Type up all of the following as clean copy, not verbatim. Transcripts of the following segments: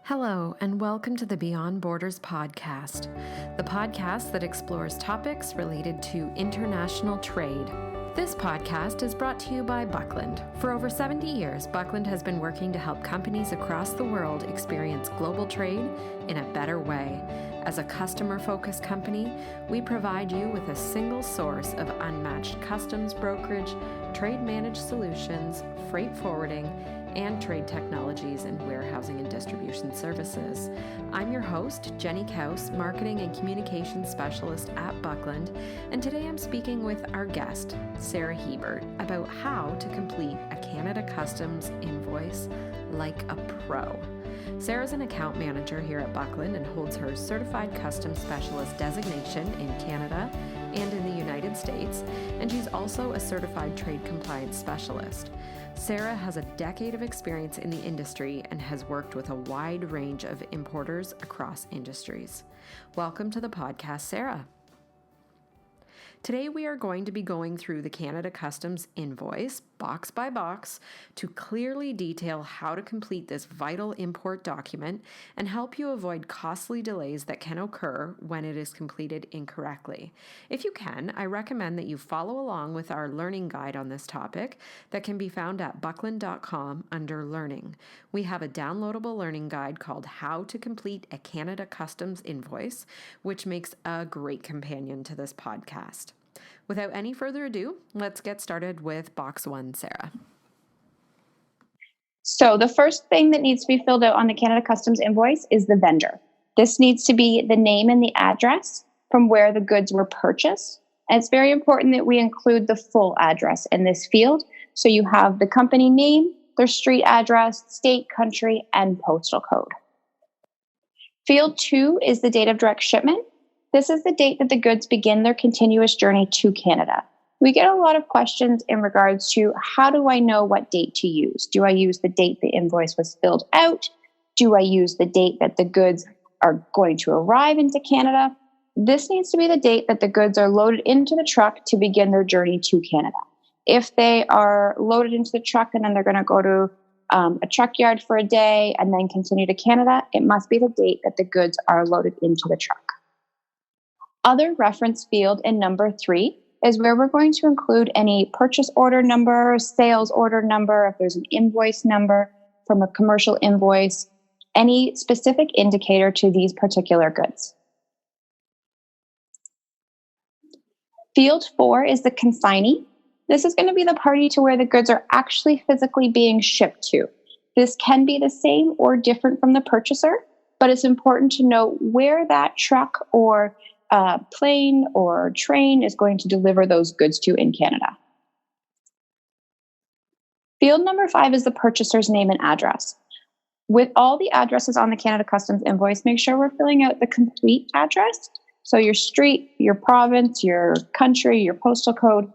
Hello, and welcome to the Beyond Borders podcast, the podcast that explores topics related to international trade. This podcast is brought to you by Buckland. For over 70 years, Buckland has been working to help companies across the world experience global trade in a better way. As a customer-focused company, we provide you with a single source of unmatched customs brokerage, trade managed solutions, freight forwarding, and trade technologies and warehousing and distribution services. I'm your host, Jenny Kaus, Marketing and Communications Specialist at Buckland, and today I'm speaking with our guest, Sarah Hebert, about how to complete a Canada Customs invoice like a pro. Sarah's an account manager here at Buckland and holds her Certified Customs Specialist designation in Canada and in the United States, and she's also a Certified Trade Compliance Specialist. Sarah has a decade of experience in the industry and has worked with a wide range of importers across industries. Welcome to the podcast, Sarah. Today we are going to be going through the Canada Customs invoice, box by box, to clearly detail how to complete this vital import document and help you avoid costly delays that can occur when it is completed incorrectly. If you can, I recommend that you follow along with our learning guide on this topic that can be found at buckland.com under Learning. We have a downloadable learning guide called How to Complete a Canada Customs Invoice, which makes a great companion to this podcast. Without any further ado, let's get started with box one, Sarah. So the first thing that needs to be filled out on the Canada Customs invoice is the vendor. This needs to be the name and the address from where the goods were purchased. And it's very important that we include the full address in this field. So you have the company name, their street address, state, country, and postal code. Field 2 is the date of direct shipment. This is the date that the goods begin their continuous journey to Canada. We get a lot of questions in regards to how do I know what date to use? Do I use the date the invoice was filled out? Do I use the date that the goods are going to arrive into Canada? This needs to be the date that the goods are loaded into the truck to begin their journey to Canada. If they are loaded into the truck and then they're going to go to a truck yard for a day and then continue to Canada, it must be the date that the goods are loaded into the truck. Other reference field in number 3 is where we're going to include any purchase order number, sales order number, if there's an invoice number from a commercial invoice, any specific indicator to these particular goods. Field 4 is the consignee. This is going to be the party to where the goods are actually physically being shipped to. This can be the same or different from the purchaser, but it's important to know where that truck or plane or train is going to deliver those goods to in Canada. Field number 5 is the purchaser's name and address. With all the addresses on the Canada Customs invoice, make sure we're filling out the complete address. So your street, your province, your country, your postal code.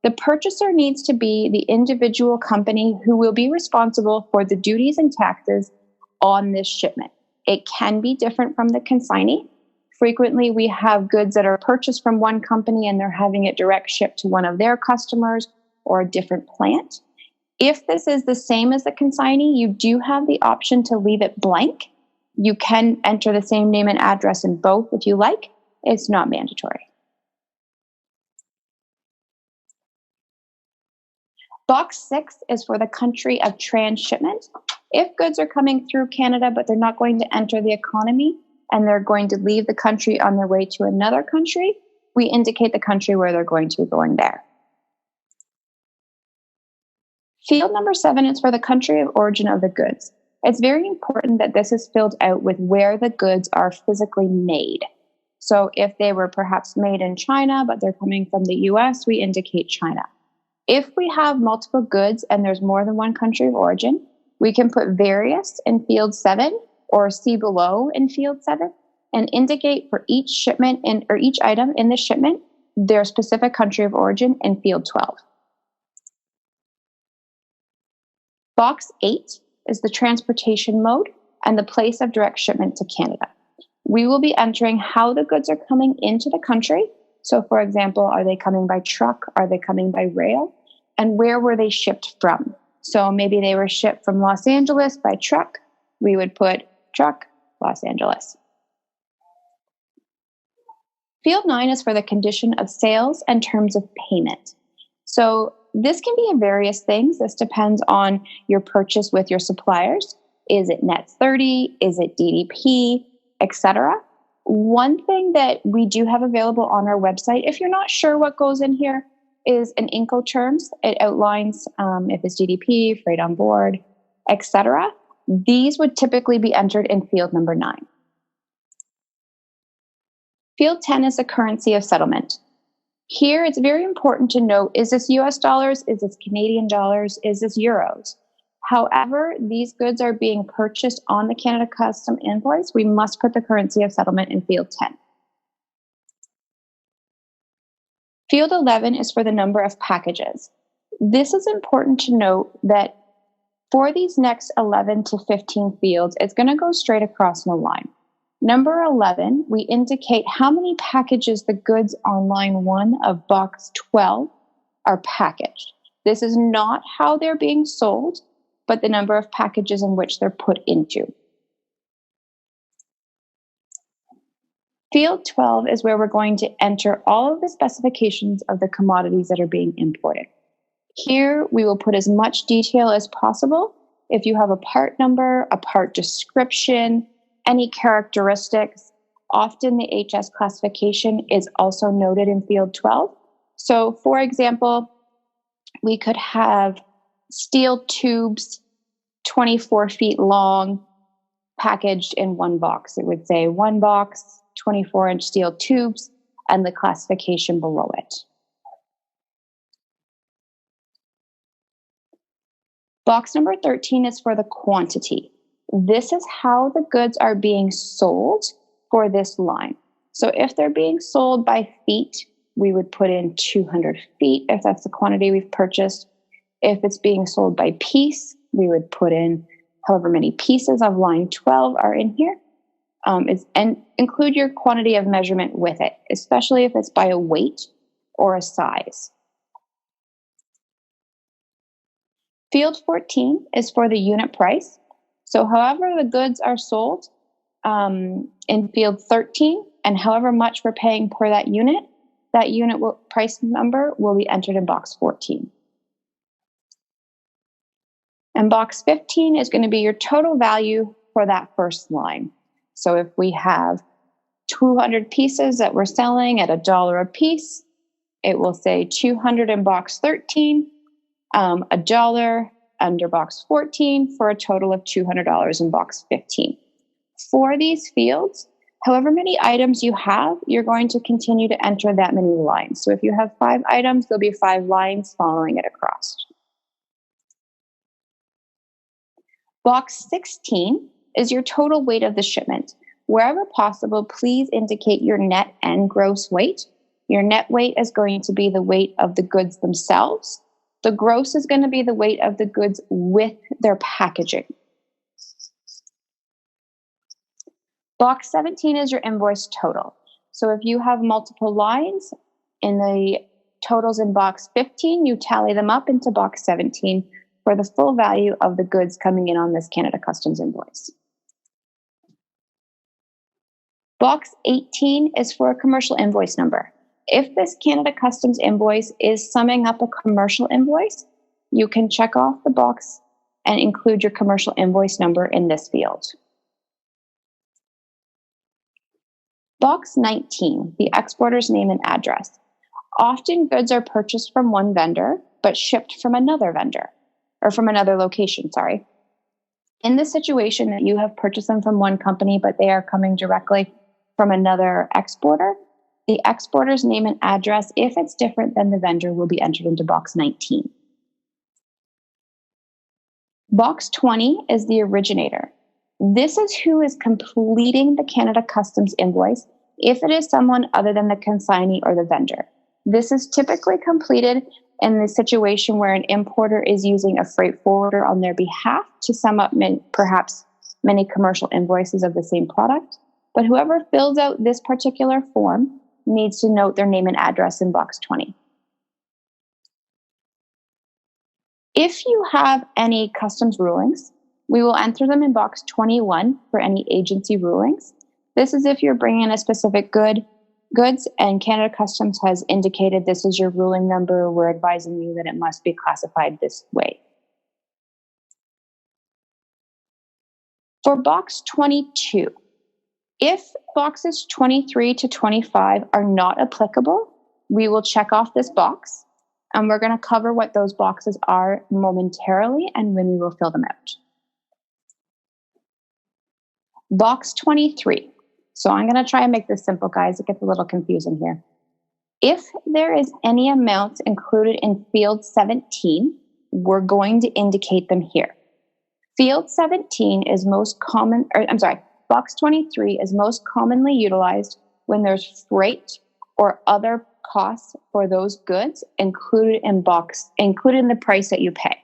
The purchaser needs to be the individual company who will be responsible for the duties and taxes on this shipment. It can be different from the consignee. Frequently, we have goods that are purchased from one company and they're having it direct shipped to one of their customers or a different plant. If this is the same as the consignee, you do have the option to leave it blank. You can enter the same name and address in both if you like. It's not mandatory. Box 6 is for the country of transshipment. If goods are coming through Canada, but they're not going to enter the economy, and they're going to leave the country on their way to another country, we indicate the country where they're going to be going there. Field number 7 is for the country of origin of the goods. It's very important that this is filled out with where the goods are physically made. So if they were perhaps made in China, but they're coming from the US, we indicate China. If we have multiple goods and there's more than one country of origin, we can put various in field 7 or see below in field 7 and indicate for each shipment or each item in the shipment their specific country of origin in field 12. Box 8 is the transportation mode and the place of direct shipment to Canada. We will be entering how the goods are coming into the country. So for example, are they coming by truck? Are they coming by rail? And where were they shipped from? So maybe they were shipped from Los Angeles by truck. We would put truck, Los Angeles. Field 9 is for the condition of sales and terms of payment. So this can be various things. This depends on your purchase with your suppliers. Is it net 30? Is it DDP, etc.? One thing that we do have available on our website, if you're not sure what goes in here, is an Incoterms. It outlines if it's DDP, freight on board, etc. These would typically be entered in field number 9. Field 10 is the currency of settlement. Here, it's very important to note, is this US dollars? Is this Canadian dollars? Is this euros? However, these goods are being purchased on the Canada Custom invoice. We must put the currency of settlement in field 10. Field 11 is for the number of packages. This is important to note that for these next 11 to 15 fields, it's going to go straight across no line. Number 11, we indicate how many packages the goods on line 1 of box 12 are packaged. This is not how they're being sold, but the number of packages in which they're put into. Field 12 is where we're going to enter all of the specifications of the commodities that are being imported. Here, we will put as much detail as possible. If you have a part number, a part description, any characteristics, often the HS classification is also noted in field 12. So, for example, we could have steel tubes, 24 feet long, packaged in one box. It would say one box, 24-inch steel tubes, and the classification below it. Box number 13 is for the quantity. This is how the goods are being sold for this line. So if they're being sold by feet, we would put in 200 feet if that's the quantity we've purchased. If it's being sold by piece, we would put in however many pieces of line 12 are in here. And include your quantity of measurement with it, especially if it's by a weight or a size. Field 14 is for the unit price. So however the goods are sold in field 13 and however much we're paying per that unit price number will be entered in box 14. And box 15 is going to be your total value for that first line. So if we have 200 pieces that we're selling at $1 a piece, it will say 200 in box 13, $1 under box 14 for a total of $200 in box 15. For these fields, however many items you have, you're going to continue to enter that many lines. So if you have 5 items, there'll be 5 lines following it across. Box 16 is your total weight of the shipment. Wherever possible, please indicate your net and gross weight. Your net weight is going to be the weight of the goods themselves. The gross is going to be the weight of the goods with their packaging. Box 17 is your invoice total. So if you have multiple lines in the totals in box 15, you tally them up into box 17 for the full value of the goods coming in on this Canada Customs invoice. Box 18 is for a commercial invoice number. If this Canada Customs invoice is summing up a commercial invoice, you can check off the box and include your commercial invoice number in this field. Box 19, the exporter's name and address. Often goods are purchased from one vendor, but shipped from another vendor, or from another location, sorry. In this situation that you have purchased them from one company, but they are coming directly from another exporter, the exporter's name and address, if it's different than the vendor, will be entered into box 19. Box 20 is the originator. This is who is completing the Canada Customs invoice if it is someone other than the consignee or the vendor. This is typically completed in the situation where an importer is using a freight forwarder on their behalf to sum up perhaps many commercial invoices of the same product. But whoever fills out this particular form needs to note their name and address in box 20. If you have any customs rulings, We will enter them in box 21 for any agency rulings. This is if you're bringing in a specific goods and Canada Customs has indicated this is your ruling number. We're advising you that it must be classified this way. For box 22, if boxes 23 to 25 are not applicable, we will check off this box, and we're going to cover what those boxes are momentarily and when we will fill them out. Box 23. So I'm going to try and make this simple, guys. It gets a little confusing here. If there is any amounts included in field 17, we're going to indicate them here. Field 17 is box 23 is most commonly utilized when there's freight or other costs for those goods included in the price that you pay.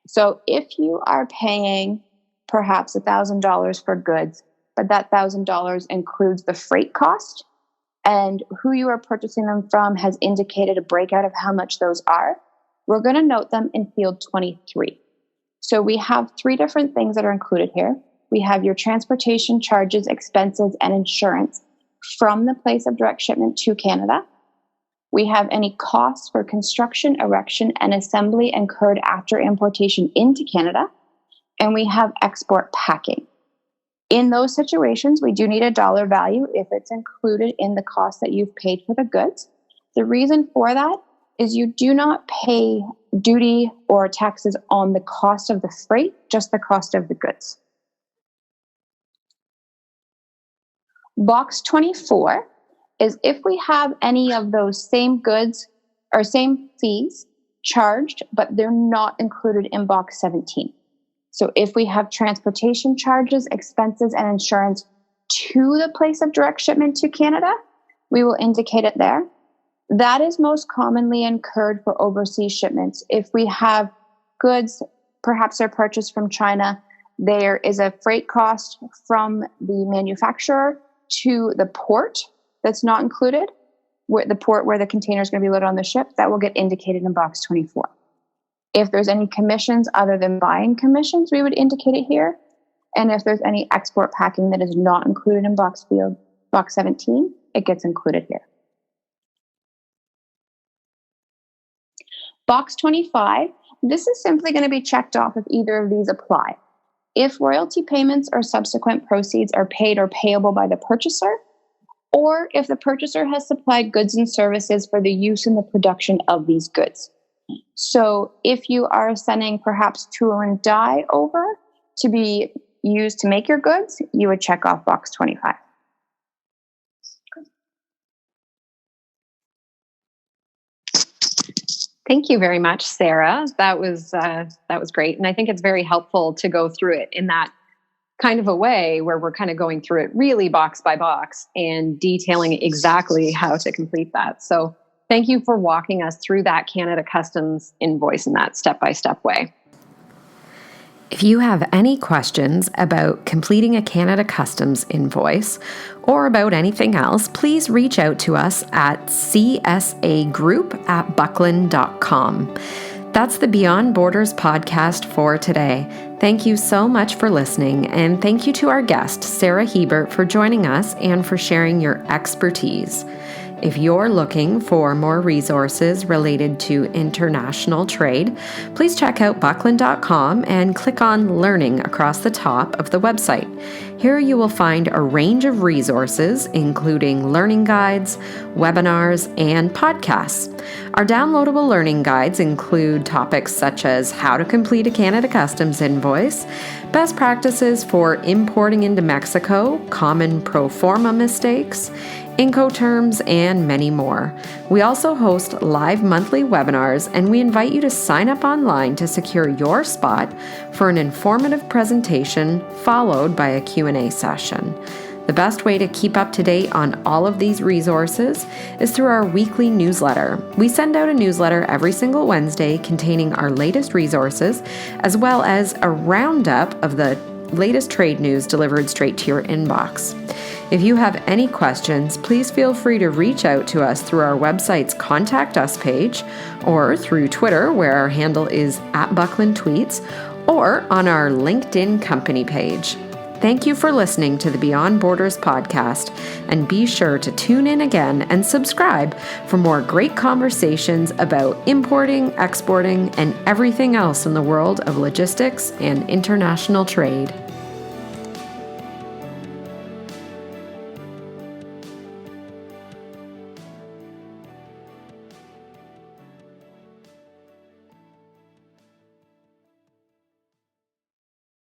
So if you are paying perhaps $1,000 for goods, but that $1,000 includes the freight cost, and who you are purchasing them from has indicated a breakout of how much those are, we're going to note them in field 23. So we have three different things that are included here. We have your transportation charges, expenses, and insurance from the place of direct shipment to Canada. We have any costs for construction, erection, and assembly incurred after importation into Canada. And we have export packing. In those situations, we do need a dollar value if it's included in the cost that you've paid for the goods. The reason for that is you do not pay duty or taxes on the cost of the freight, just the cost of the goods. Box 24 is if we have any of those same goods or same fees charged, but they're not included in box 17. So if we have transportation charges, expenses, and insurance to the place of direct shipment to Canada, we will indicate it there. That is most commonly incurred for overseas shipments. If we have goods, perhaps they're purchased from China, there is a freight cost from the manufacturer to the port that's not included, the port where the container is going to be loaded on the ship, that will get indicated in box 24. If there's any commissions other than buying commissions, we would indicate it here. And if there's any export packing that is not included in box 17, it gets included here. Box 25, this is simply going to be checked off if either of these apply. If royalty payments or subsequent proceeds are paid or payable by the purchaser, or if the purchaser has supplied goods and services for the use in the production of these goods. So if you are sending perhaps tool and die over to be used to make your goods, you would check off box 25. Thank you very much, Sarah. That was great. And I think it's very helpful to go through it in that kind of a way where we're kind of going through it really box by box and detailing exactly how to complete that. So thank you for walking us through that Canada Customs invoice in that step-by-step way. If you have any questions about completing a Canada Customs invoice or about anything else, please reach out to us at csagroup@buckland.com. That's the Beyond Borders podcast for today. Thank you so much for listening, and thank you to our guest, Sarah Hebert, for joining us and for sharing your expertise. If you're looking for more resources related to international trade, please check out buckland.com and click on Learning across the top of the website. Here you will find a range of resources, including learning guides, webinars, and podcasts. Our downloadable learning guides include topics such as how to complete a Canada Customs invoice, best practices for importing into Mexico, common pro forma mistakes, Incoterms, and many more. We also host live monthly webinars, and we invite you to sign up online to secure your spot for an informative presentation followed by a Q&A session. The best way to keep up to date on all of these resources is through our weekly newsletter. We send out a newsletter every single Wednesday containing our latest resources, as well as a roundup of the latest trade news delivered straight to your inbox. If you have any questions, please feel free to reach out to us through our website's Contact Us page, or through Twitter, where our handle is @BucklandTweets, or on our LinkedIn company page. Thank you for listening to the Beyond Borders podcast, and be sure to tune in again and subscribe for more great conversations about importing, exporting, and everything else in the world of logistics and international trade.